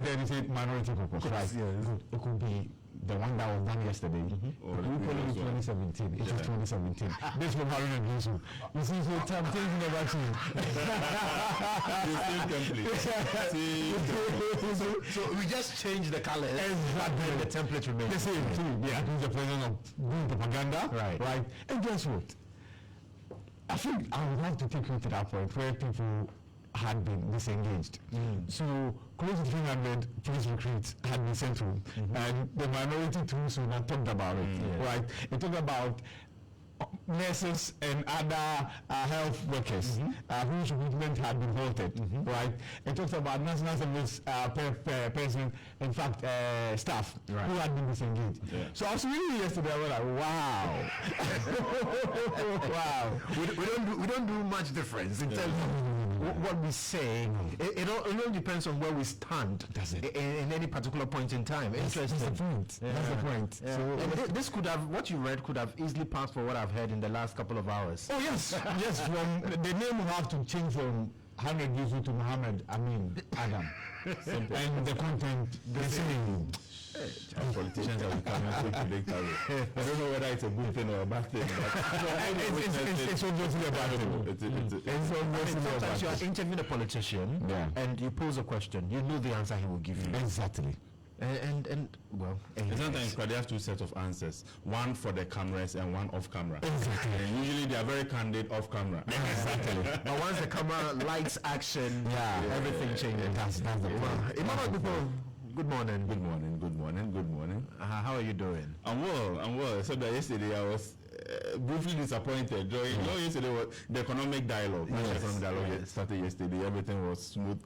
then he said minority caucus. Right. Good. It could be the one that was done yesterday. Or we call it 2017. It is 2017. This from Haruna Gleason. You see, so things never change. So we just change the colors. Exactly. The template remains. The same too. They accuse the president of doing propaganda. Right. And guess what? I think I would have to take you to that point where people had been disengaged. So close to 300 police recruits had been sent home, and the minority too soon had talked about it. Right? It talked about nurses and other health workers whose recruitment had been halted. Right? It talks about national service person, in fact, staff who had been disengaged. So I was reading yesterday. I was like, wow, wow. We don't do much difference in terms of what we say. It all depends on where we stand. That's it. In any particular point in time. Interesting. That's the point. That's the point. So this could have, what you read could have easily passed for what I've heard in the last couple of hours. Oh yes, yes. From the name will have to change from Ahmed Yusuf to Muhammad Adam, and the content the same. Politicians are becoming so predictable. I don't know whether it's a good thing or a bad thing. It's obviously a bad thing. Sometimes you are interviewing a politician and you pose a question, you know the answer he will give you. Exactly. And well, sometimes they have two sets of answers, one for the cameras and one off camera. Exactly. And usually they are very candid off camera. Exactly. But once the camera lights action, everything changes. That's the point. People, good morning. Good morning. Good morning. Good morning. How are you doing? I'm well. Except that yesterday I was briefly disappointed. Yesterday was the economic dialogue. Economic dialogue started yesterday. Everything was smooth,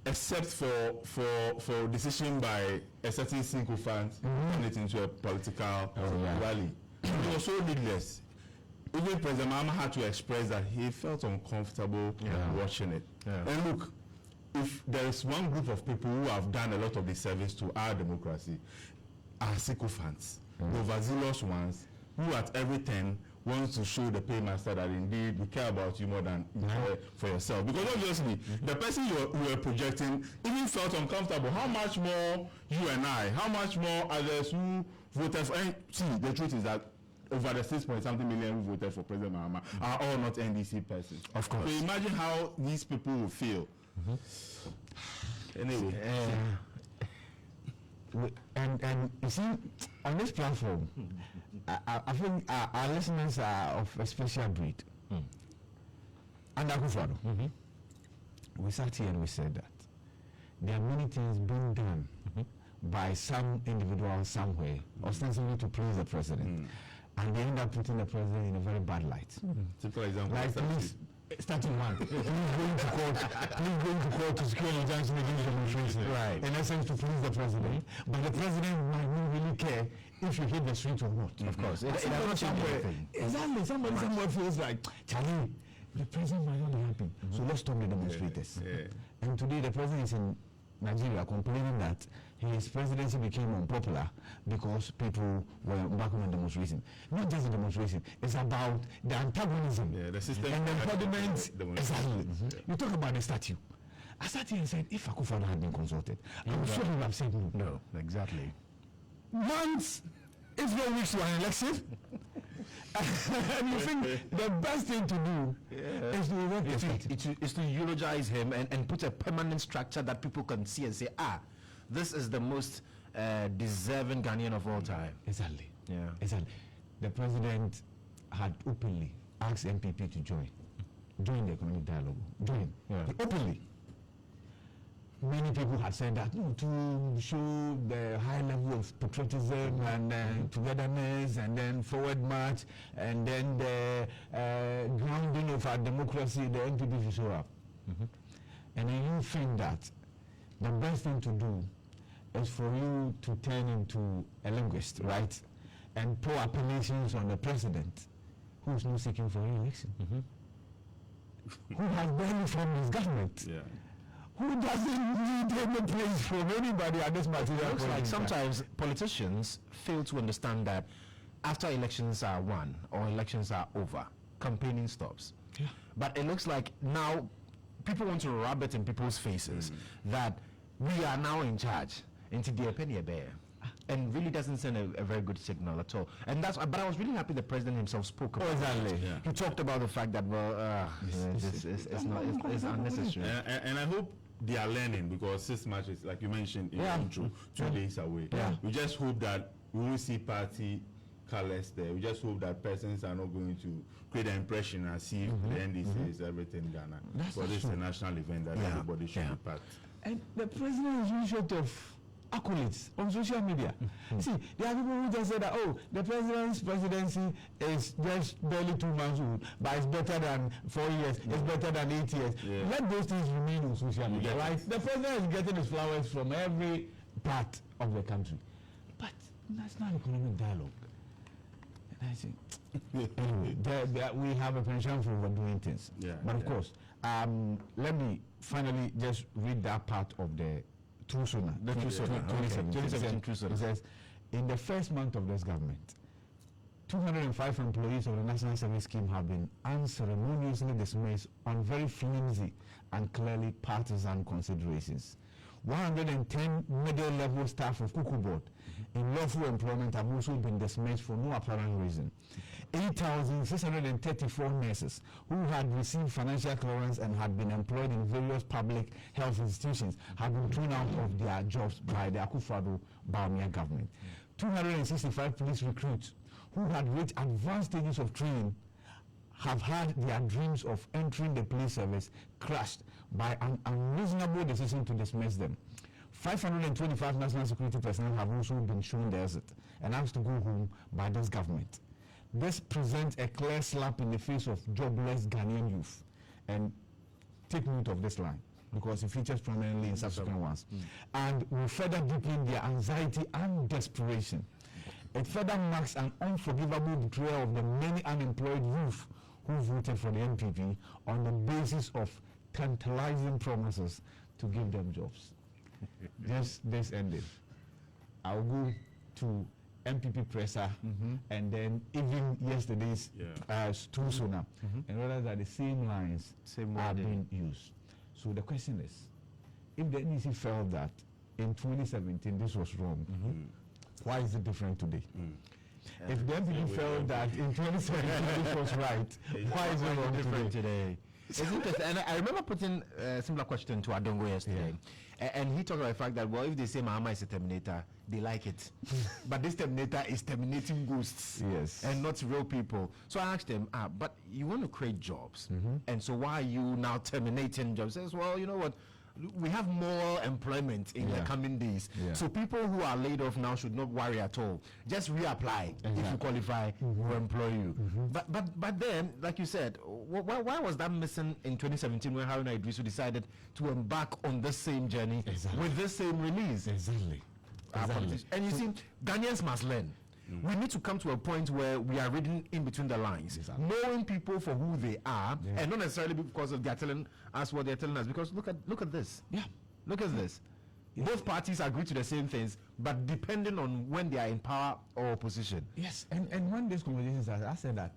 except for decision by a certain single fan turn it into a political rally. It was so needless. Even President Mahama had to express that he felt uncomfortable watching it. And look, if there is one group of people who have done a lot of the service to our democracy, are sycophants, the overzealous ones who at every turn wants to show the paymaster that indeed we care about you more than for yourself. Because obviously, the person you were projecting even felt uncomfortable. How much more you and I, how much more others who voted for, and see, the truth is that over the 6-point-something million who voted for President Mahama are all not NDC persons. Of course. So imagine how these people will feel. Anyway. And you see, on this platform, I think our listeners are of a special breed. And Akufo-Addo, we sat here and we said that there are many things being done by some individual somewhere, ostensibly to please the president, and they end up putting the president in a very bad light. Typical example. Like police, starting one, please going to court to secure injunction against demonstration. Right. In essence, to please the president, but the president might not really care if you hit the street or not. Of course, it exactly. Somebody somewhere feels like, Charlie, the president might not be happy, so let's stop the demonstrators. And today the president is in Nigeria complaining that his presidency became unpopular because people were back on the demonstration. Not just the demonstration, it's about the antagonism the system and the impediment. Exactly. You talk about the statue. I sat here and said, if Akufo-Addo had been consulted, I'm sure he would have said no. No, exactly. Months, if not weeks to an election, and you think the best thing to do is to erect the statue. Is to eulogize him and put a permanent structure that people can see and say, this is the most deserving Ghanaian of all time. Exactly. Yeah. Exactly. The president had openly asked MPP to join the economic dialogue. Openly. Many people had said that to show the high level of patriotism and togetherness, and then forward march, and then the grounding of our democracy, the NPP should show up. And then you think that the best thing to do is for you to turn into a linguist, right? And pour appellations on the president who's not seeking for re-election, who has barely formed his government. Who doesn't need any praise from anybody at this material point? It looks like sometimes politicians fail to understand that after elections are won or elections are over, campaigning stops. But it looks like now people want to rub it in people's faces that we are now in charge into the penny bear. And really doesn't send a very good signal at all. And that's. But I was really happy the president himself spoke about exactly. it. Yeah. He talked about the fact that it's unnecessary. And I hope they are learning, because 6 matches, like you mentioned in the intro, 2 days away. Yeah. We just hope that we will see party colors there. We just hope that persons are not going to create an impression and see the NDC is everything in Ghana. But this is a national event that everybody should be part. And the president is really short of accolades on social media. See, there are people who just say that, oh, the president's presidency is just barely 2 months old, but it's better than 4 years, it's better than 8 years. Let those things remain on social media, right? The president is getting his flowers from every part of the country. But national economic dialogue, and I think, anyway, we have a penchant for overdoing things. But of course, let me finally just read that part of the True Sooner. The True Sooner. 2017 True Sooner. It says, in the first month of this government, 205 employees of the National Service Scheme have been unceremoniously dismissed on very flimsy and clearly partisan considerations. 110 middle-level staff of Cuckoo Board in lawful employment have also been dismissed for no apparent reason. 8,634 nurses who had received financial clearance and had been employed in various public health institutions have been thrown out of their jobs by the Akufo-Addo government. 265 police recruits who had reached advanced stages of training have had their dreams of entering the police service crushed by an unreasonable decision to dismiss them. 525 national security personnel have also been shown the exit and asked to go home by this government. This presents a clear slap in the face of jobless Ghanaian youth. And take note of this line, because it features prominently in subsequent ones. And will further deepen their anxiety and desperation. It further marks an unforgivable betrayal of the many unemployed youth who voted for the NPP on the basis of tantalizing promises to give them jobs. This ended. I'll go to MPP presser and then even yesterday's True Sooner, and realize that the same lines are being used. So the question is, if the NEC felt that in 2017 this was wrong, why is it different today? If the MPP felt that in 2017 this was right, why is it wrong different today? It's interesting. And I remember putting a similar question to Adongo yesterday. And he talked about the fact that, well, if they say Mahama is a terminator, they like it. But this terminator is terminating ghosts and not real people. So I asked him, but you want to create jobs. And so why are you now terminating jobs? He says, well, you know what? We have more employment in the coming days. So people who are laid off now should not worry at all. Just reapply if you qualify, we'll employ you. But then, like you said, why was that missing in 2017 when Haruna Idrisu decided to embark on the same journey with the same release? And you see, Ghanaians must learn. We need to come to a point where we are reading in between the lines, knowing people for who they are, and not necessarily because of they're telling us what they're telling us. Because look at this. Look at this. Both parties agree to the same things, but depending on when they are in power or opposition. And when these conversations I said that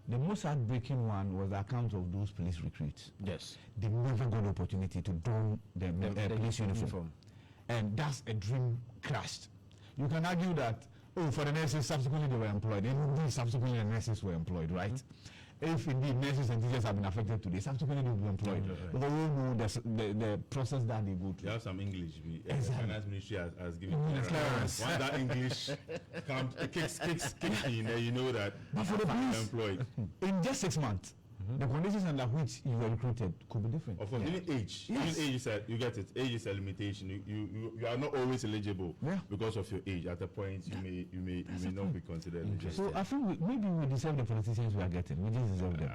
the most heartbreaking one was the account of those police recruits. They never got the opportunity to don the police uniform. And that's a dream crashed. You can argue that, for the nurses, subsequently they were employed. And indeed, subsequently the nurses were employed, right? If indeed nurses and teachers have been affected today, subsequently they will be employed. But they will know the process that they go through. You have some English. The finance ministry has given clearance. Once that English kicks in, you know that but for the police, employed. In just 6 months, the conditions under which you were recruited could be different. Of course, even age. Even age is you get it. Age is a limitation. You are not always eligible because of your age. At a point, you may not be considered. So I think maybe we deserve the politicians we are getting. We just deserve them.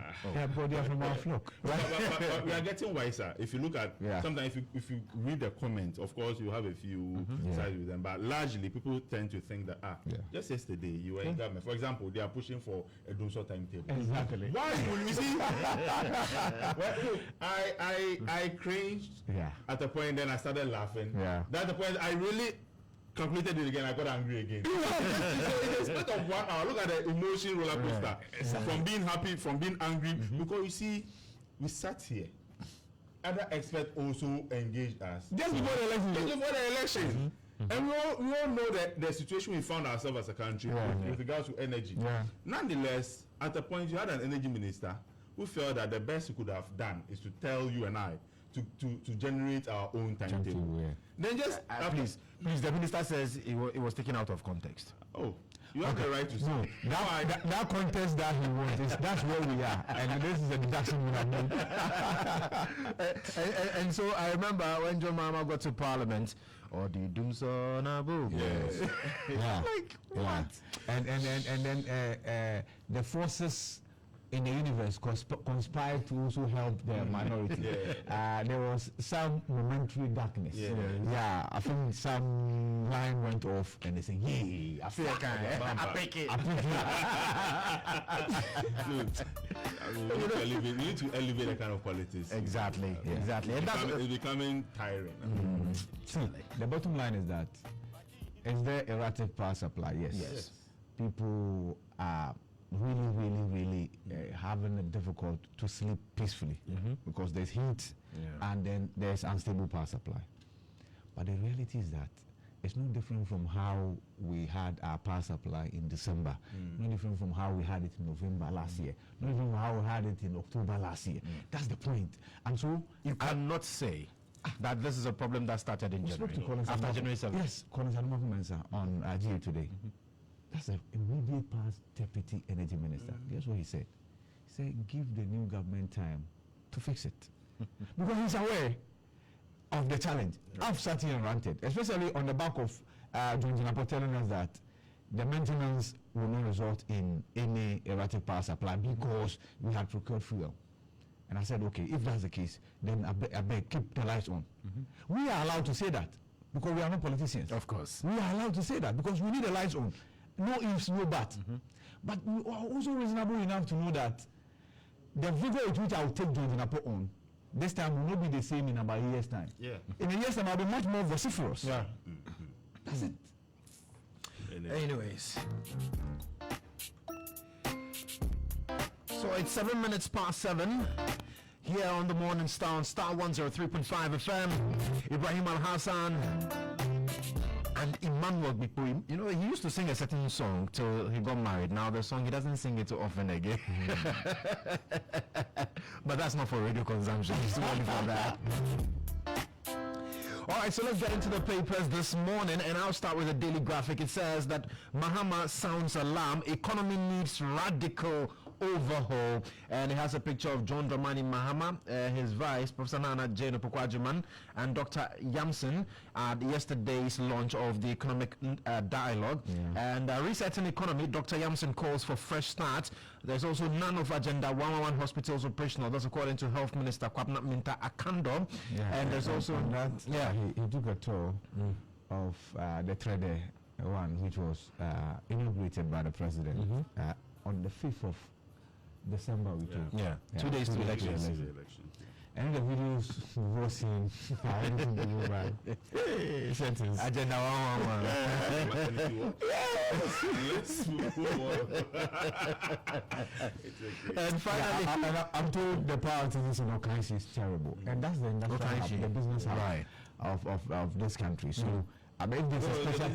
Because they are from our flock. But we are getting wiser. If you look at sometimes if you read the comments, of course you have a few sides with them. But largely, people tend to think that just yesterday you were in government. For example, they are pushing for a Dunso timetable. Exactly. Why would we see? Well, I cringed at a point, then I started laughing. That's the point I really calculated it again. I got angry again. So in a space of 1 hour, look at the emotion roller coaster from being happy, from being angry. Because you see, we sat here other experts also engaged us. Just before the election. Just before the election. And we all know that the situation we found ourselves as a country with regards to energy. Nonetheless, at a point you had an energy minister who felt that the best he could have done is to tell you and I to generate our own timetable. Then just please, the minister says it was taken out of context. Oh, you have the right to say. No, that context that he wants, that's where we are, and this is a deduction we have made. and so I remember when John Mahama got to Parliament, or the Dumso Nabu. Yes. Like what? And then the forces in the universe conspired to also help the minority. There was some momentary darkness. I think some line went off and they said, "Yay, I feel like I pick it." We need to elevate that kind of politics. Exactly. And it's becoming tiring. See, the bottom line is that is there erratic power supply? Yes. People are really having it difficult to sleep peacefully because there's heat and then there's unstable power supply. But the reality is that it's no different from how we had our power supply in December, no different from how we had it in November last year, no different from how we had it in October last year. That's the point. And so you cannot say that this is a problem that started in January. After January 7th. Yes, Collins Mensah on GA today. That's the immediate past deputy energy minister. Guess what he said? He said, give the new government time to fix it. Because he's aware of the challenge. I've sat here and ranted, especially on the back of John Jinapo telling us that the maintenance will not result in any erratic power supply because we had procured fuel. And I said, okay, if that's the case, then I beg keep the lights on. We are allowed to say that because we are not politicians. Of course. We are allowed to say that because we need the lights on. No ifs, no buts. But we are also reasonable enough to know that the vigor with which I will take John Jinapo on this time will not be the same in about a year's time. In a year's time, I'll be much more vociferous. That's it. Anyways. So it's 7 minutes past 7. Here on the Morning Star on Star 103.5 FM. Ibrahim Al-Hassan and Emmanuel Bikui. You know, he used to sing a certain song till he got married. Now the song, he doesn't sing it too often again. But that's not for radio consumption. He's too early for that. All right, so let's get into the papers this morning, and I'll start with a Daily Graphic. It says that Mahama sounds alarm. Economy needs radical overhaul, and it has a picture of John Dramani Mahama, his vice, Professor Nana Jane Opokwajuman, and Dr. Yamson at yesterday's launch of the economic dialogue. And resetting economy, Dr. Yamson calls for fresh start. There's also none of Agenda 111 hospitals operational. That's according to Health Minister Kwabena Minta Akando. And there's also that, he took a tour of the Trade one, which was inaugurated by the president on the 5th of December. 2 days to elections. And the videos we've seen are anything to go by. Sentence. Agenda 111. Let's move on. And finally, I'm told the power activity in Okansi is terrible. And that's the industrial hub, the business hub of this country. So I mean, this is special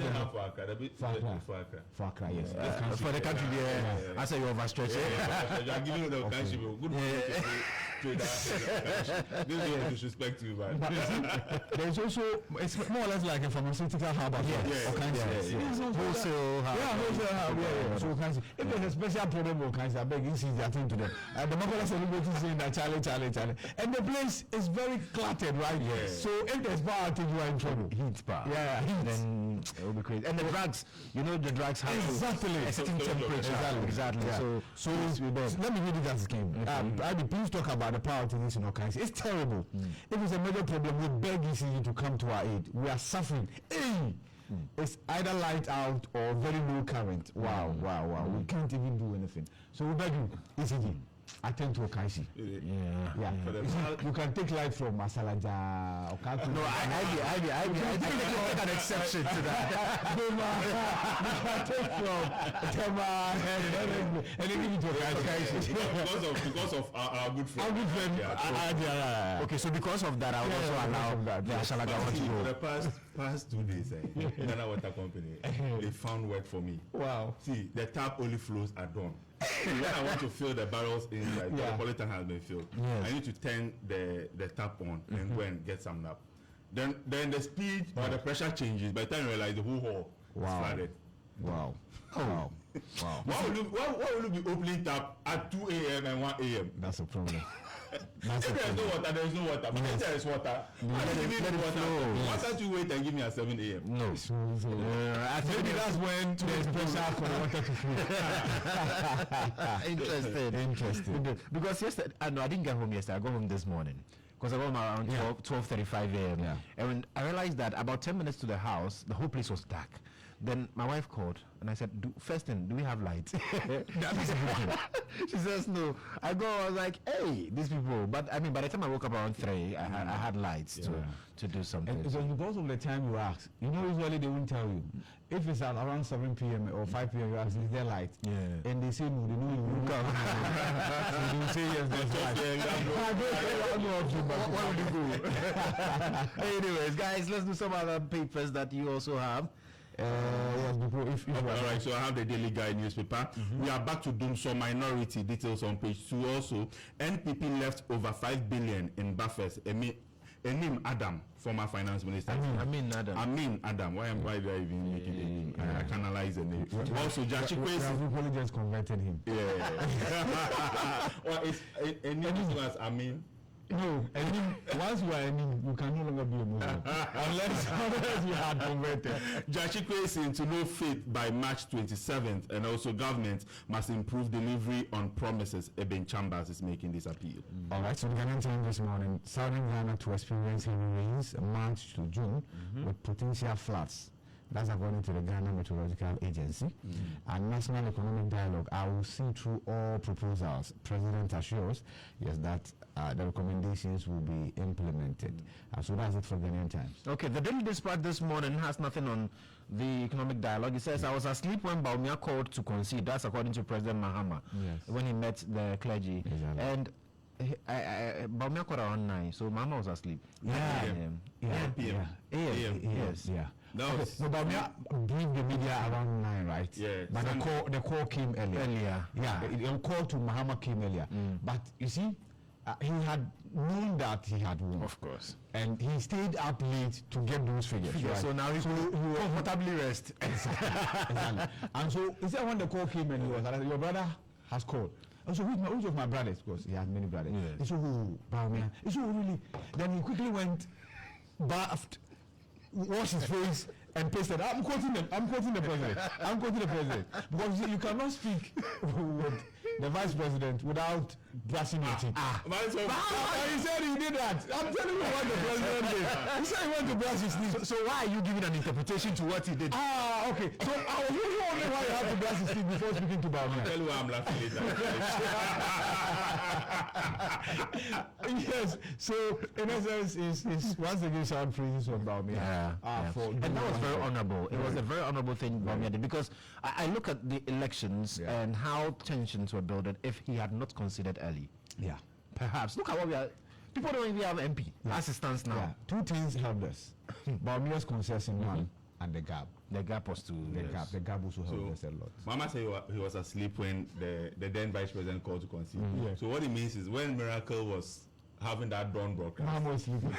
for Accra, yes. For the country, I say you're overstretched. You are giving the country good this is disrespect you, man. There's also, it's more or less like a pharmaceutical hub. Wholesale hub. Wholesale hub. So if there's a special problem with cancer, I beg you, see the attend to them. The Makola celebrity saying that Charlie. And the place is very cluttered, right? So if there's power, I think you are in trouble. Heat power. Then it will be crazy. And the drugs, you know, the drugs have a certain temperature. Exactly. So let me read it as it came. Please talk about the power to this in Okansi. It's terrible. If it's a major problem, we beg ECG to come to our aid. We are suffering. It's either light out or very low current. Wow. We can't even do anything. So we beg you, ECG, attend to Okaishi. Yeah. You can take light from Masalaja or Kaku. No, I take an exception to that. You can take from Tema and then give it to Okaishi. Because of our good friend. Our good friend. Okay, so because of that, I will also allow the Ashalaga one to go. For the past 2 days, Ghana Water Company, they found work for me. Wow. See, the tap only flows at dawn. When I want to fill the barrels in, like the polythene has been filled, I need to turn the tap on and go and get some nap. Then the speed or the pressure changes. By the time you realize the whole hall is flooded. Wow. Wow. Wow. Why will you be opening tap at 2 a.m. and 1 a.m.? That's a problem. If there is no water, there is no water. But if there is water, why can't you wait and give me at 7 a.m.? No. Maybe that's when there's pressure for the water to flow. Interesting. Because yesterday, I didn't get home yesterday. I got home this morning. Because I got home around 12:35 a.m. Yeah. And when I realized that about 10 minutes to the house, the whole place was dark. Then my wife called and I said, first thing, do we have lights? She says no. I was like, hey, these people. But I mean, by the time I woke up around 3, I had lights to do something. And so because of the time you ask, usually they won't tell you. If it's at around 7 p.m. or 5 p.m. you ask, is there light? Yeah. And they say no, they know you won't come. So they say yes, there's light. What would you go? Anyways, guys, let's do some other papers that you also have. Yes, Alright, so I have the Daily Guide newspaper. We are back to Dumso minority details on page 2 also. NPP left over 5 billion in buffers. Enim Adam, former finance minister. Amin Adam. Why do I even make it a name? I can analyze the name. Also, Jachikwe. Probably just converted him. Yeah. Or is Enim as Amin? No, once you are you can no longer be a Muslim unless you had converted. Jachikwe is into no faith by March 27th, and also government must improve delivery on promises. Eben Chambers is making this appeal. All right, so the Ghanaian time this morning, southern Ghana to experience heavy rains March to June with potential floods. That's according to the Ghana Meteorological Agency. And National Economic Dialogue, I will see through all proposals. President assures, yes, that the recommendations will be implemented. So that's it for Ghanaian Times. Okay, the Daily Dispatch this morning has nothing on the economic dialogue. It says, I was asleep when Baumia called to concede. That's according to President Mahama, when he met the clergy. Exactly. And Baumia called around 9, so Mahama was asleep. PM. Yes. Yeah. No, Baumia briefed the media around 9, right? Yeah. But the call came earlier. Yeah. The call to Mahama came earlier. But you see, he had known that he had won. Of course. And he stayed up late to get those figures. Right? So now he will comfortably rest. Exactly. And so instead when the call came and he was like, your brother has called. And so which of my brothers? Because he had many brothers. Yeah. So Baumia. So really. Then he quickly went, bathed, washed his face, and pasted. I'm quoting the president. Because you cannot speak with the vice president without brushing your teeth. He said he did that. I'm telling you what the president did. He said he went to brush his teeth. So why are you giving an interpretation to what he did? Okay. So I was really wondering why you have to brush his teeth before speaking to Baumia. I'll tell you why I'm laughing later. Yes. So in essence, is once again shout praises of Baumia. And that was very honorable. It was a very honorable thing Baumia did, because I look at the elections and how tensions were building if he had not considered early. Yeah. Perhaps. Look at what we are. People don't even have MP as it stands now. Yeah. Two things helped us. Baumia's concession one and the gap. The gap was too. The gap also helped us a lot. Mama said he was asleep when the then vice president called to concede. So what it means is when Miracle was having that dawn broadcast. Mama was sleeping.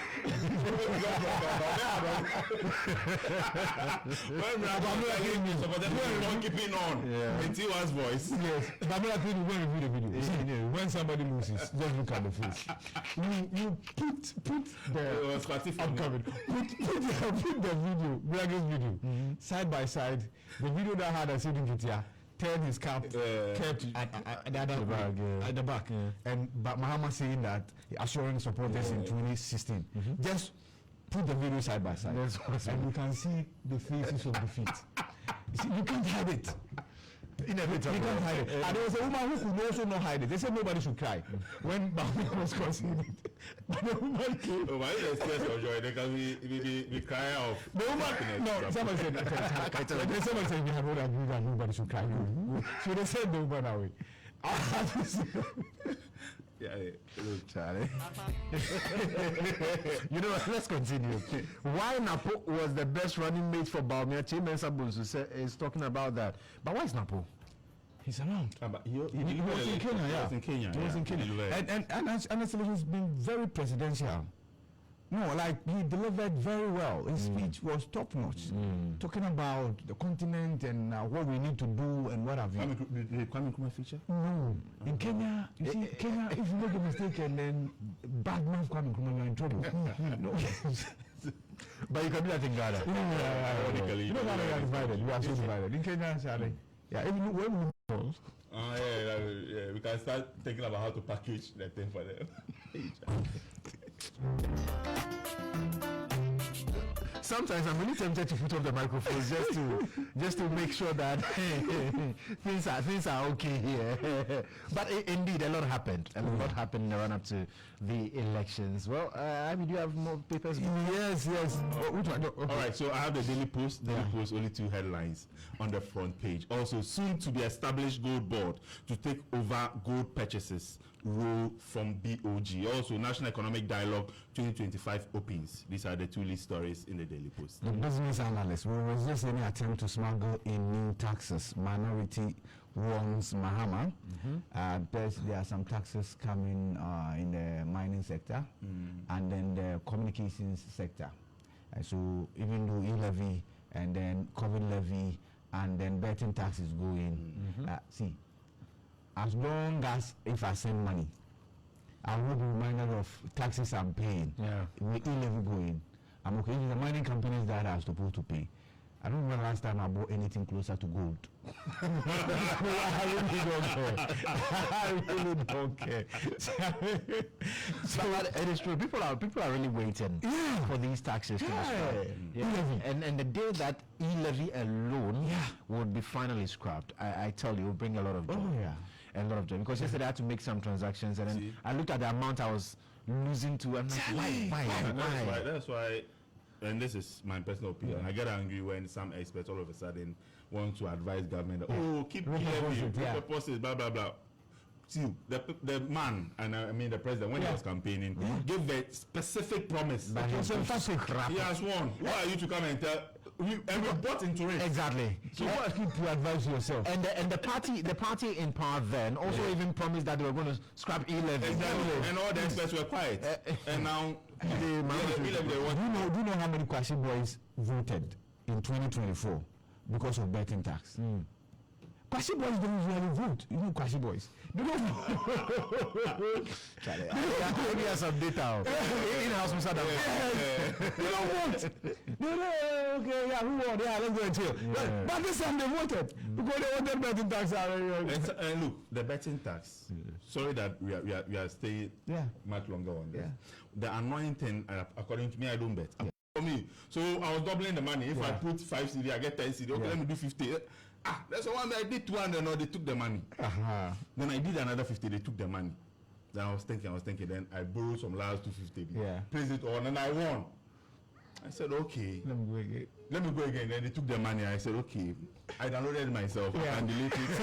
When Miracle gave me supported keeping on in Tiwa's voice. Yes. But when we review the video, when somebody loses, just look at the face. You put the upcoming. Put the video, Miracle's video, side by side. The video that had a sitting Kitia. Turned his cap, kept at the back. And but Mahama saying that assuring supporters in 2016. Just put the video side by side, and you can see the faces of defeat. You can't hide it. Inevitable. You can't hide it. And there was a woman who could also not hide it. They said nobody should cry when Bami was conceived. But the woman came. Oh, why is stress or joy? They can be crying off. The woman, no, someone said, someone said we have not agreed that nobody should cry. So they said the woman away. Yeah, look, Charlie. You know what? Let's continue. Why Napo was the best running mate for Baumia? Mensah is talking about that. But why is Napo? He's around. he was in Kenya, yeah. He was in Kenya. And honestly, he's been very presidential. No, like he delivered very well. His speech was top notch, talking about the continent and what we need to do and what have you. Did Kwame Nkrumah feature? No, in Kenya, you see, Kenya, if you make a mistake and then bad man Kwame Nkrumah, you're in trouble. No. But you can do that in Ghana. You know Ghana is divided. We are so divided. In Kenya, Charlie. Yeah, even when we yeah, we can start thinking about how to package that thing for them. Sometimes I'm really tempted to put up the microphones just to make sure that things are okay here. But indeed, a lot happened. A lot happened in the run up to the elections. Well, I mean, do you have more papers? Yes. All right, so I have the Daily Post. Daily Post, only 2 headlines on the front page. Also, soon to be established gold board to take over gold purchases role from BOG. Also, National Economic Dialogue 2025 opens. These are the 2 lead stories in the Daily Post. The business analyst will resist any attempt to smuggle in new taxes. Minority warns Mahama. There are some taxes coming in the mining sector and then the communications sector. So even though e-levy and then COVID levy and then betting taxes go in, see, as long as if I send money, I will be reminded of taxes I'm paying. Yeah. With e-levy going, I'm okay. It's the mining companies that are supposed to pay. I don't remember last time I bought anything closer to gold. I really don't care. So it is true. People are really waiting for these taxes to be scrapped. And the day that e-levy alone would be finally scrapped, I tell you, it will bring a lot of joy. A lot of joy. Because yesterday I had to make some transactions and then I looked at the amount I was losing to. I'm like, why? That's why. And this is my personal opinion. I get angry when some experts all of a sudden want to advise government that, keep purposes, blah, blah, blah. See, the man, and I mean the president, when he was campaigning, gave a specific promise. But he has sworn. Who are you to come and tell? And we bought into it. Exactly. So you must keep to advise yourself. And the party in power then also even promised that they were going to scrap e-levy. Exactly. And all the experts were quiet. And now do you know how many Kwasi boys voted in 2024 because of betting tax? Kwasi boys don't usually vote. You know Kwasi boys. They don't vote. Maybe have some data. In-house, Mr. They don't vote. Who won? Let's go and chill. But this time they voted because they wanted betting tax. And look, the betting tax. Sorry that we are staying much longer on this. The annoying thing, according to me, I don't bet. For me, so I was doubling the money. If I put 5 CD, I get 10 CD. Okay, let me do 50. That's the one that I did 200. No, they took the money. Then I did another 50. They took the money. Then I was thinking. Then I borrowed some last 250. Placed it on, and I won. I said, okay. Let me go again. Then they took the money. I said, okay. I downloaded it myself and deleted it.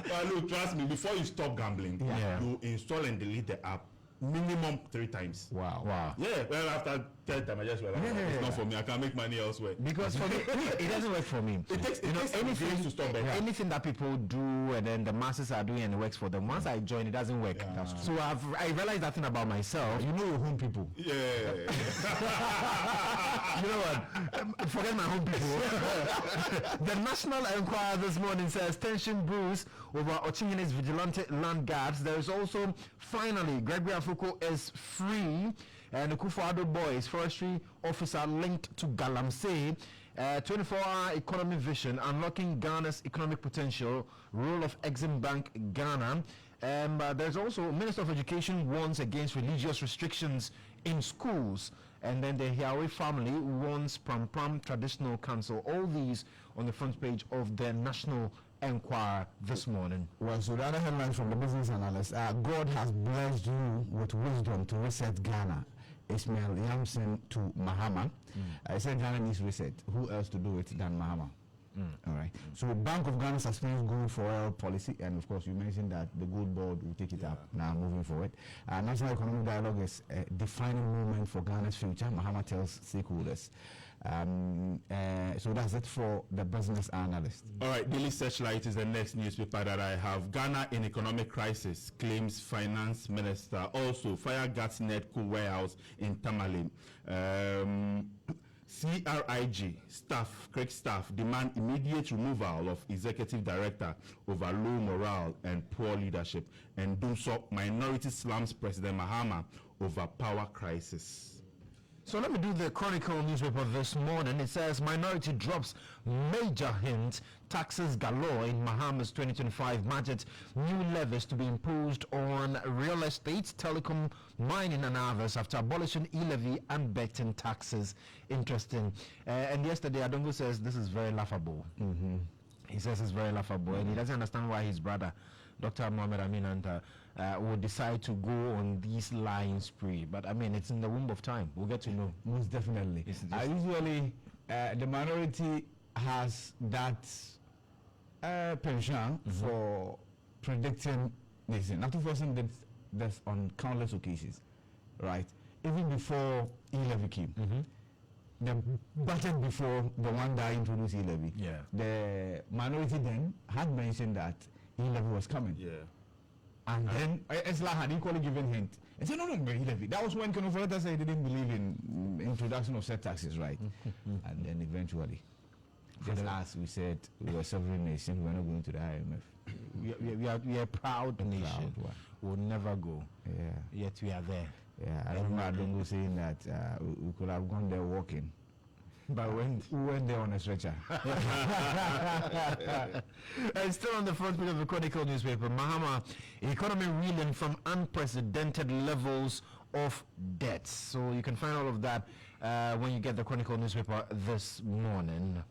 But look, trust me. Before you stop gambling, you install and delete the app. Minimum 3 times. Wow. Yeah, well, after 10 times, I just realized it's not for me. I can make money elsewhere. Because for me, it doesn't work for me. It takes anything to stop betting. Anything that people do and then the masses are doing and it works for them. Once I join, it doesn't work. So I realized that thing about myself. You know your home people. Yeah. You know what? Forget my home people. The National Enquirer this morning says tension brews over Ochinyene's vigilante land guards. There is also finally Gregory Afuko is free, and the Kufuado boys, forestry officer linked to Galamsey. 24-hour economy vision, unlocking Ghana's economic potential, role of Exim Bank Ghana. There's also Minister of Education warns against religious restrictions in schools. And then the Hiawe family wants Pram Pram Traditional Council. All these on the front page of the National Enquirer this morning. Well, so the other headlines from the business analyst, God has blessed you with wisdom to reset Ghana. Ismail Yamson to Mahama. I said Ghana needs reset. Who else to do it than Mahama? All right. So Bank of Ghana suspends gold for oil policy, and of course you mentioned that the gold board will take it up now moving forward. National Economic Dialogue is a defining moment for Ghana's future, Mahama tells stakeholders. So that's it for the business analyst. All right, Daily Searchlight is the next newspaper that I have. Ghana in economic crisis, claims finance minister. Also, fire guts Nedco warehouse in Tamale. CRIG staff, Craig staff demand immediate removal of executive director over low morale and poor leadership. And Dumsop minority slums President Mahama over power crisis. So let me do the Chronicle newspaper this morning. It says minority drops major hint, taxes galore in Mahama's 2025 budget, new levies to be imposed on real estate, telecom, mining and others after abolishing e-levy and betting taxes. Interesting. And yesterday Adongo says this is very laughable. He says it's very laughable and he doesn't understand why his brother, Dr. Mohamed Amin Anta, would decide to go on this lying spree. But I mean, it's in the womb of time. We'll get to know. Most definitely. Usually, the minority has that penchant for predicting this. After forcing this on countless occasions, right? Even before e-levy came. The budget before the one that introduced e-levy, the minority then had mentioned that e-levy was coming. And then Esla had equally given hint. And said, no, e-levy. That was when Konoforeta said he didn't believe in introduction of set taxes, right? And then eventually, just as we said, we were a sovereign nation, we were not going to the IMF. We are a proud nation. We'll never go. Yet we are there. I remember Adongo saying that we could have gone there walking. But when we went there on a stretcher. And still on the front page of the Chronicle newspaper, Mahama, economy reeling from unprecedented levels of debt. So you can find all of that when you get the Chronicle newspaper this morning.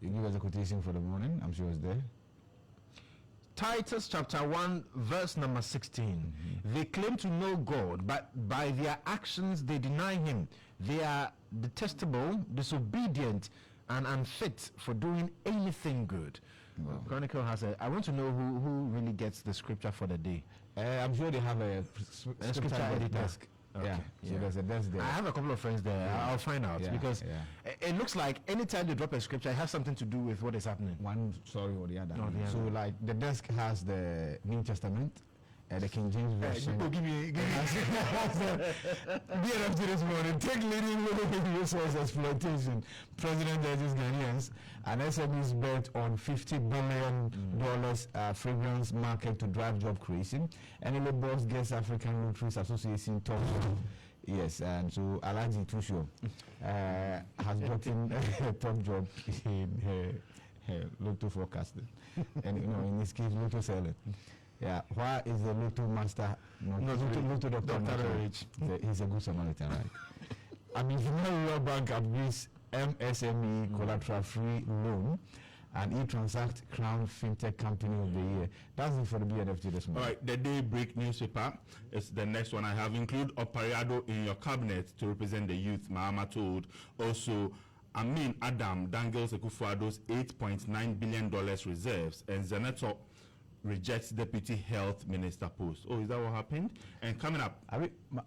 You give us a quotation for the morning. I'm sure it's there. Titus chapter 1 verse number 16. They claim to know God, but by their actions they deny him. They are detestable, disobedient, and unfit for doing anything good. Well, Chronicle has I want to know who really gets the scripture for the day. I'm sure they have a scripture editor. Desk. Okay. So there's a desk there. I have a couple of friends there. I'll find out because it looks like anytime they drop a scripture, it has something to do with what is happening. One story or the other. So like the desk has the New Testament, the King James Version. Give me BNFT this morning. Take leading with resource exploitation. President urges Ghanaians and SMEs bet on $50 billion fragrance market to drive job creation. Anilo Boss gets African Nutrients Association top job. Yes, and so Alaji Tusho has gotten a top job in lotto forecasting. And in this case, lotto selling. Why is the lotto master lotto doctor rich? He's a good Samaritan, right? I mean, the Rural Bank agrees MSME collateral-free loan and e-transact Crown FinTech Company of the Year. That's it for the BNFT this morning. All right, the Daybreak newspaper is the next one I have. Include Opariado in your cabinet to represent the youth, Mahama told. Also, Amin Adam dangles Akufo-Addo's $8.9 billion reserves, and Zeneto rejects deputy health minister post. Oh, is that what happened? And coming up,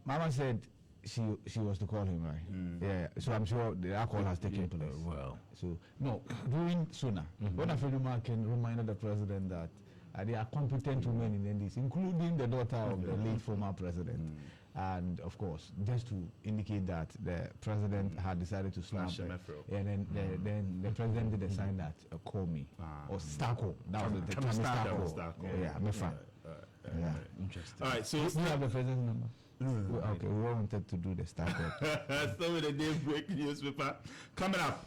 Mama said she was to call him, right? So I'm sure the call has taken place. Well, so no, doing sooner. When Afenuma can remind the president that there are competent women in NDC, including the daughter of the late former president. And of course, just to indicate that the president had decided to snap and then the president did sign that call me or Starko. That was the Starko. Yeah, Mefa. Interesting. All right, so you have the president's number. Okay, we wanted to do the Starko. So with the Daybreak newspaper coming up,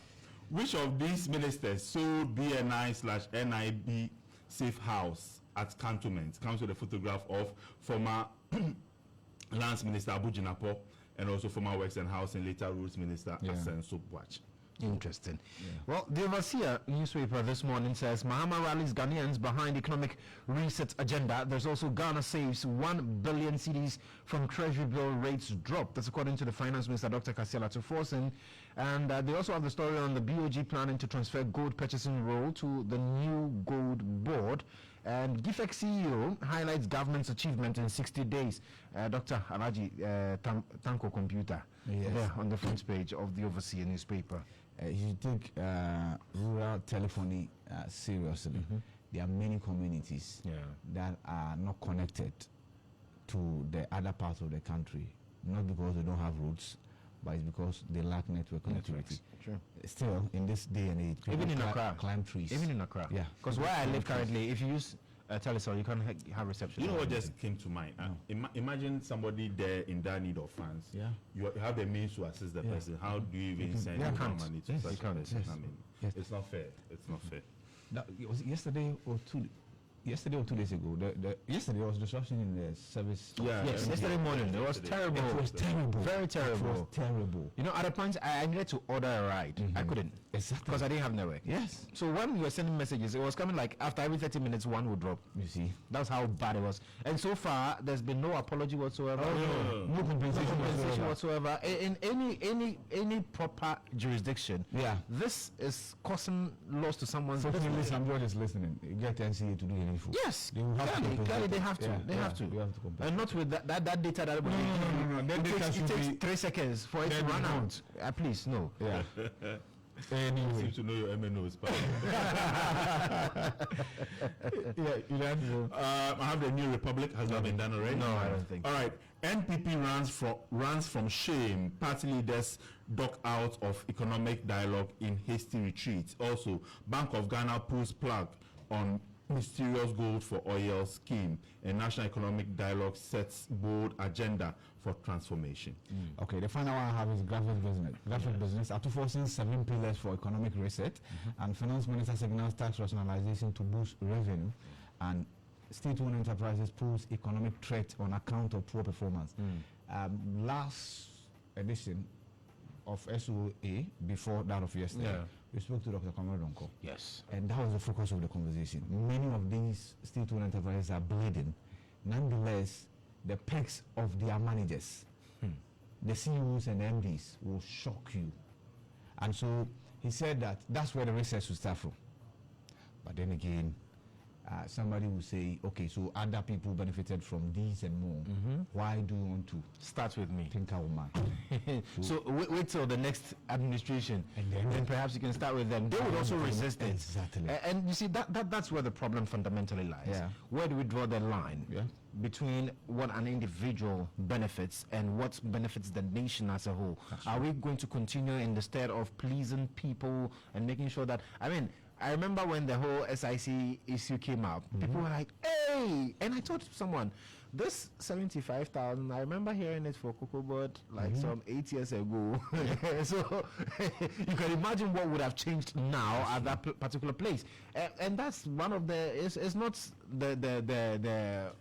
which of these ministers sold BNI/NIB safe house at Cantonment? Comes with a photograph of former Lance Minister Abu Jinapo, and also former Works and Housing, later Roads Minister, Asen Sobwach. Interesting. Well, the Overseer newspaper this morning says Mahama rallies Ghanaians behind economic reset agenda. There's also Ghana saves 1 billion cedis from treasury bill rates drop. That's according to the Finance Minister, Dr. Kasiala Tuforsen. And they also have the story on the BOG planning to transfer gold purchasing role to the new gold board. And GIFEC CEO highlights government's achievement in 60 days. Dr. Alaji Tanko Computer there on the front page of the Overseer newspaper. You take rural telephony seriously. There are many communities that are not connected to the other parts of the country, not because they don't have roads, but it's because they lack network connectivity. Sure. Still, in this day and age, even in Accra, climb trees. Even in Accra, because where I live currently, if you use Telecel, you can't have reception. You know what just came to mind? Imagine somebody there in that need of funds. You have the means to assist the person. How do you even send money to such a person? I mean, it's not fair. It's not fair. It was yesterday or 2 days ago. Yesterday was disruption in the service. Yesterday morning. It was terrible. It was terrible. Very terrible. It was terrible. You know, at a point, I needed to order a ride. I couldn't. Exactly. Because I didn't have network. Yes. So when we were sending messages, it was coming like after every 30 minutes, one would drop. You see. That's how bad it was. And so far, there's been no apology whatsoever. No compensation whatsoever. In any proper jurisdiction, this is causing loss to someone's business. Listen, I'm just listening. You get NCA to do anything. Yes, clearly they have to. They have to. And not with that data that it takes 3 seconds for it to run out. Please, no. Yeah. Anyway. You seem to know your MNOs. I have the New Republic. Has that been done already? No, I don't think. All right. NPP runs from shame. Party leaders duck out of economic dialogue in hasty retreat. Also, Bank of Ghana pulls plug on mysterious gold for oil scheme. And National Economic Dialogue sets bold agenda for transformation. Okay, the final one I have is graphic business. Graphic business are forcing 7 pillars for economic reset, and Finance Minister signals tax rationalization to boost revenue, and state-owned enterprises pose economic threat on account of poor performance. Last edition of SOA, before that of yesterday, we spoke to Dr. Kamadonko. Yes. And that was the focus of the conversation. Many of these state-owned enterprises are bleeding. Nonetheless, the perks of their managers, the CEOs and MDs, will shock you. And so he said that that's where the research will start from. But then again, somebody will say, okay, so other people benefited from these and more. Why do you want to start with me? Think I will man. So wait till the next administration, and then perhaps you can start with them. They would also resist it. Exactly. And you see, that's where the problem fundamentally lies. Where do we draw the line between what an individual benefits and what benefits the nation as a whole? Are we going to continue in the stead of pleasing people and making sure that, I remember when the whole SIC issue came up, people were like, hey! And I told someone, this 75,000, I remember hearing it for Cocoa Board like some 8 years ago. So you can imagine what would have changed now at that particular place. And that's one of the, it's not the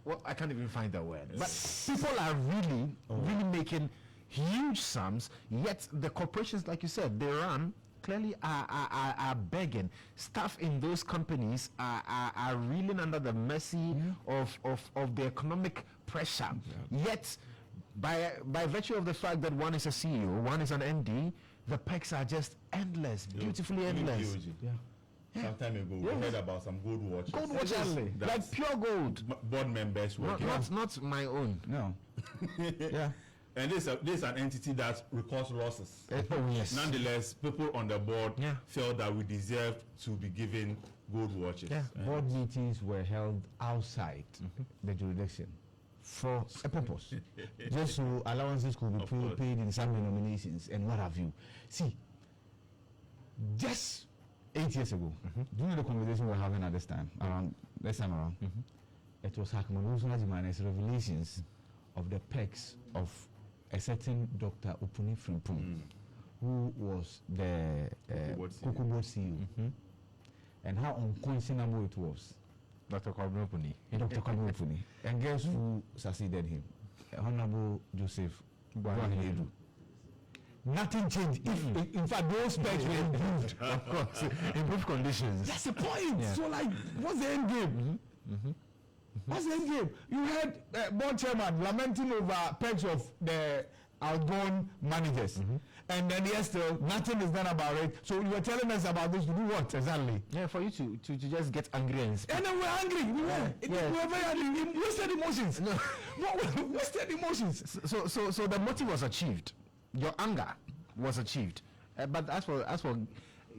well, I can't even find the word. But people are really making huge sums, yet the corporations, like you said, they run clearly are begging. Staff in those companies are reeling under the mercy of the economic pressure. Yet, by virtue of the fact that one is a CEO, one is an MD, the perks are just endless, beautifully endless. Some time ago, we heard about some gold watches. Gold watches, like pure gold. Board members were not my own. No. And this is an entity that records losses. Yes. Nonetheless, people on the board felt that we deserved to be given gold watches. Board meetings were held outside the jurisdiction for a purpose. Just so allowances could be paid in some denominations and what have you. See, just 8 years ago, do you know the conversation we were having at this time around? It was Hakman Usunajimane's revelations of the perks of a certain Dr. Upuni Frimpong, who was the Cocoa Board CEO, and how unquestionable it was. Dr. Kwabena Upuni. Dr. Kwabena Upuni. And guess who succeeded him? Honorable Joseph Boahedu. Nothing changed. In fact, those specs were improved. Of course, improved conditions. That's the point. Yeah. So, like, what's the end game? What's the end game? You heard board chairman lamenting over perks of the outgoing managers. And then yesterday, nothing is done about it. So you were telling us about this to do what exactly? Yeah, for you to just get angry and speak. And then we're angry. We were very angry. We wasted emotions. No, wasted emotions. So the motive was achieved. Your anger was achieved. But as for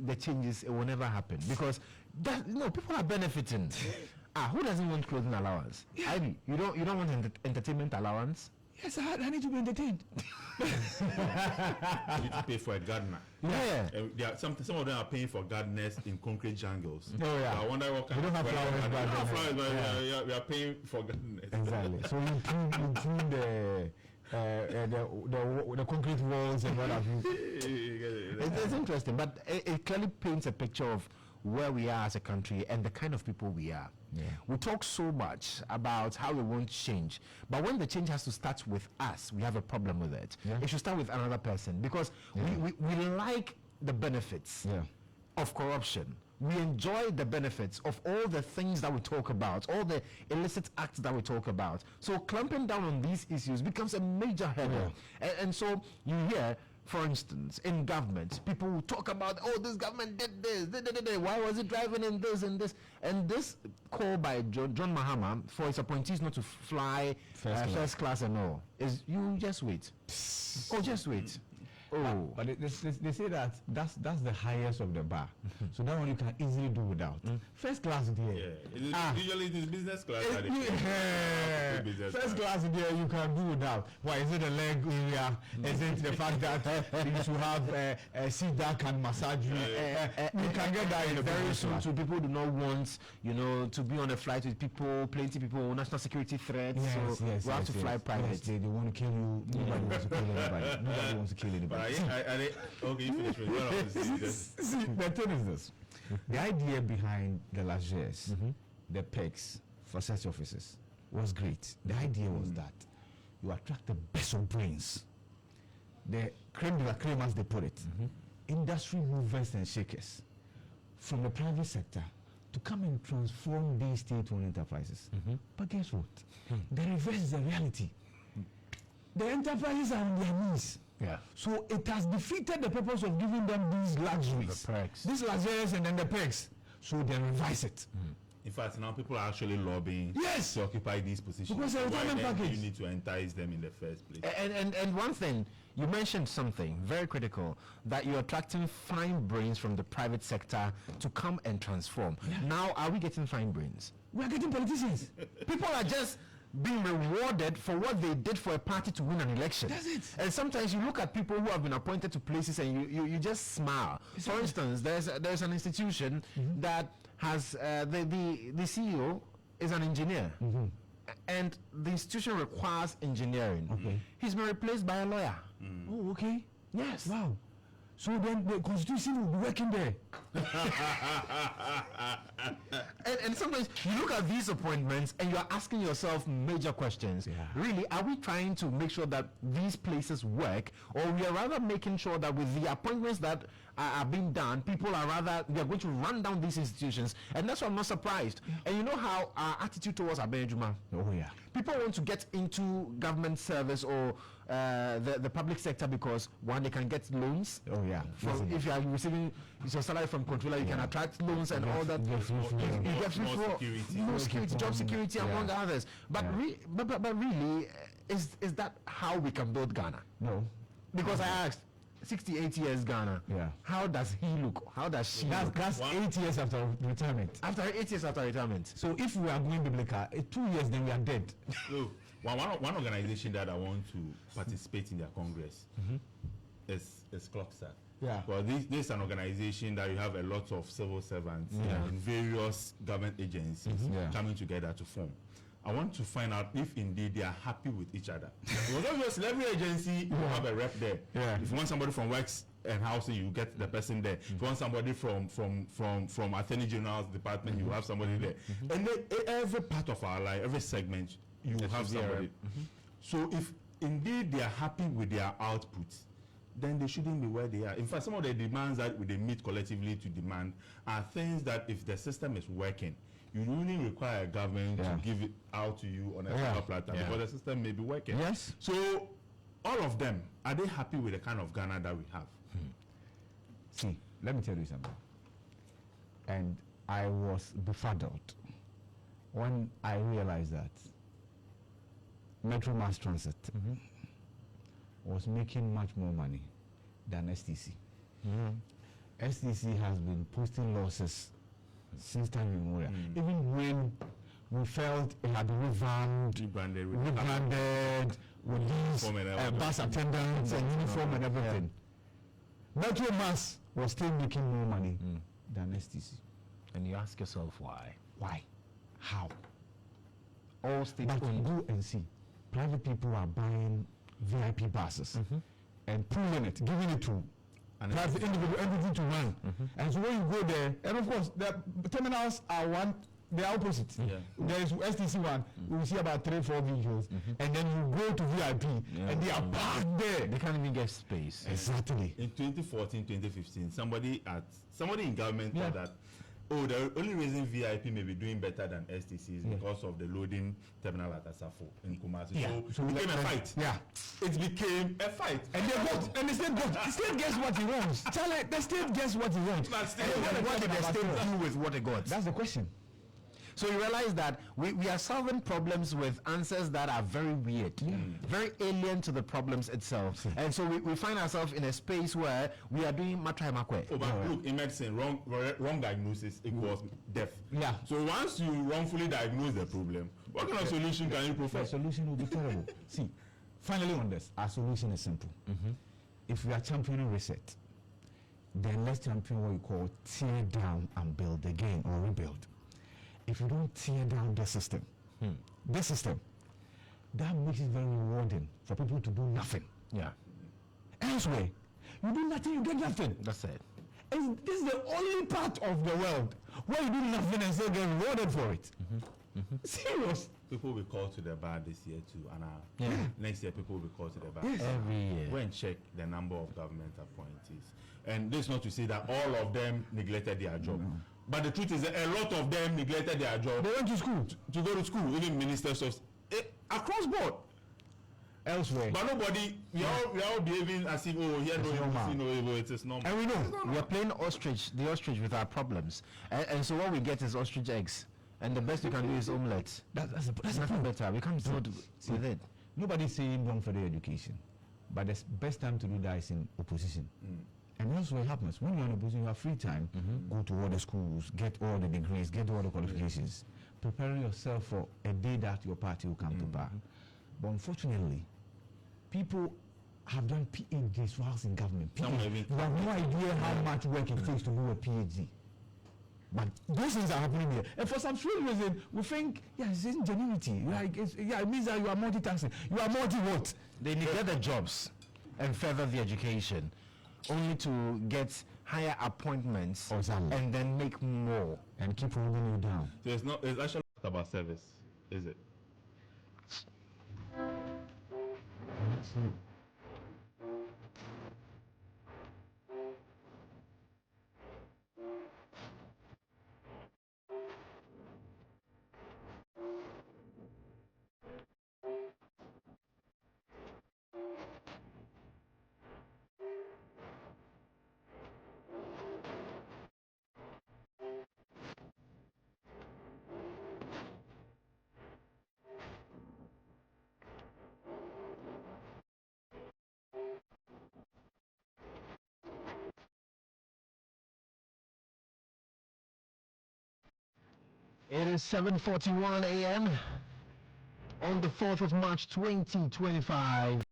the changes, it will never happen because people are benefiting. Who doesn't want clothing allowance? Yeah. Ivy, you don't want entertainment allowance? Yes, I need to be entertained. You need to pay for a gardener. Yeah. Some of them are paying for gardeners in concrete jungles. Oh yeah. I wonder what kind of flowers. We don't have flowers, but we are paying for gardeners. Exactly. So you improve the concrete walls and what have you. It's interesting, but it clearly paints a picture of where we are as a country and the kind of people we are. Yeah. We talk so much about how we want change, but when the change has to start with us, we have a problem with it. Yeah. It should start with another person because we like the benefits of corruption. We enjoy the benefits of all the things that we talk about, all the illicit acts that we talk about. So clamping down on these issues becomes a major hurdle. And so you hear, for instance, in government, people will talk about, this government did this, why was it driving in this and this? And this call by John Mahama for his appointees not to fly first class and all, is you just wait. Just wait. But they say that's the highest of the bar. So that one you can easily do without. First class there. Yeah. Usually it is business class. First class there you can do without. Why is it the leg area? Is it the fact that you should have a seat that can massage you? You can get that in the very soon. So people do not want, to be on a flight with plenty people, national security threats. Yes, we have to fly private. Yes, they want to kill you. Nobody wants to kill anybody. Nobody wants to kill anybody. Okay, you finish with what I want to see. The thing is this. The idea behind the largesse, the pegs for such offices was great. The idea was that you attract the best of brains. The creme de la creme, as they put it. Industry movers and shakers from the private sector to come and transform these state-owned enterprises. But guess what? The reverse is the reality. The enterprises are on their knees. Yeah. So it has defeated the purpose of giving them these luxuries. The perks. These luxuries and then the perks. So they revise it. In fact, now people are actually lobbying to occupy these positions. Because the retirement package. You need to entice them in the first place. And one thing, you mentioned something very critical, that you're attracting fine brains from the private sector to come and transform. Yeah. Now, are we getting fine brains? We are getting politicians. People are just being rewarded for what they did for a party to win an election. That's it. And sometimes you look at people who have been appointed to places and you just smile. For instance, there's an institution that has the CEO is an engineer. And the institution requires engineering. Okay. He's been replaced by a lawyer. Oh, okay. Yes. Wow. So then the constitution will be working there. and sometimes you look at these appointments and you're asking yourself major questions. Yeah. Really, are we trying to make sure that these places work, or we are rather making sure that with the appointments that are being done, we are going to run down these institutions? And that's why I'm not surprised. Yeah. And you know how our attitude towards Abenjuma? Oh yeah. People want to get into government service or the public sector because one, they can get loans. Oh yeah. If you are receiving your salary from controller, you can attract loans and all that. You get more security, job security among others. But really, is that how we can build Ghana? No. Because I asked, 68 years Ghana. Yeah. How does he look? How does she look? That's 8 years after retirement. After 8 years after retirement. So if we are going biblical, 2 years then we are dead. So one organization that I want to participate in their congress is ClockStar. Yeah. Well, this is an organization that you have a lot of civil servants in various government agencies coming together to form. I want to find out if indeed they are happy with each other. Because obviously every agency will have a rep there. Yeah. If you want somebody from Works and Housing, you get the person there. If you want somebody from Attorney General's department, you have somebody there. And then every part of our life, every segment, you will have somebody. So if indeed they are happy with their output, then they shouldn't be where they are. In fact, some of the demands that they meet collectively to demand are things that if the system is working, you only require a government to give it out to you on a single platform because the system may be working. Yes. So all of them, are they happy with the kind of Ghana that we have? See, let me tell you something. And I was befuddled when I realized that Metro Mass Transit was making much more money than STC. STC has been posting losses since time immemorial. Even when we felt it had been rebranded with these bus attendants and uniform and everything. Metro Mass was still making more money than STC. And you ask yourself why? Why? How? All state But go and see. Private people are buying VIP buses and pulling it, giving it to private individual entity to run. And so when you go there, and of course the terminals are they are opposite. There is STC one, we will see about 3-4 vehicles, and then you go to VIP and they are parked there. They can't even get space. Exactly. In 2014, 2015, somebody in government thought that, the only reason VIP may be doing better than STC is because of the loading terminal at Asafo in Kumasi. So it became a fight. It became a fight. And the state gets what he wants. Charlie, the state gets what he wants. But still, what did the state do with what it got? That's the question. So you realize that we are solving problems with answers that are very weird, very alien to the problems itself. And so we find ourselves in a space where we are doing matrai-makwe. But look, in medicine, wrong diagnosis equals death. So once you wrongfully diagnose the problem, what kind of solution can you provide? The solution will be terrible. See, finally on this, our solution is simple. If we are championing reset, then let's champion what we call tear down and build again or rebuild. If you don't tear down the system, that makes it very rewarding for people to do nothing. Elsewhere, you do nothing, you get nothing. That's it. And this is the only part of the world where you do nothing and still get rewarded for it. Serious. People will call to the bar this year too, and next year people will be called to the bar. Every year. Go and check the number of government appointees. And this is not to say that all of them neglected their job. But the truth is that a lot of them neglected their job. They went to school. To go to school, even ministers of across board. Elsewhere. But nobody, we are all behaving as if, here no evil, it is normal. And we know, we are playing the ostrich with our problems. And so what we get is ostrich eggs. And the best we can do is omelette. That's nothing better. We can't do with it. Nobody's saying don't further education. But the best time to do that is in opposition. And that's what happens. When you're in opposition, you have free time. Go to all the schools, get all the degrees, get all the qualifications. Preparing yourself for a day that your party will come to power. But unfortunately, people have done PhDs whilst in government. You have no idea how much work it takes to do a PhD. But those things are happening here. And for some strange reason, we think, it's ingenuity. It means that you are multitasking. You are multi-what? They neglect the jobs and further the education, only to get higher appointments and then make more and keep holding you down. So it's actually not about service, is it? It is 7:41 a.m. on the 4th of March 2025.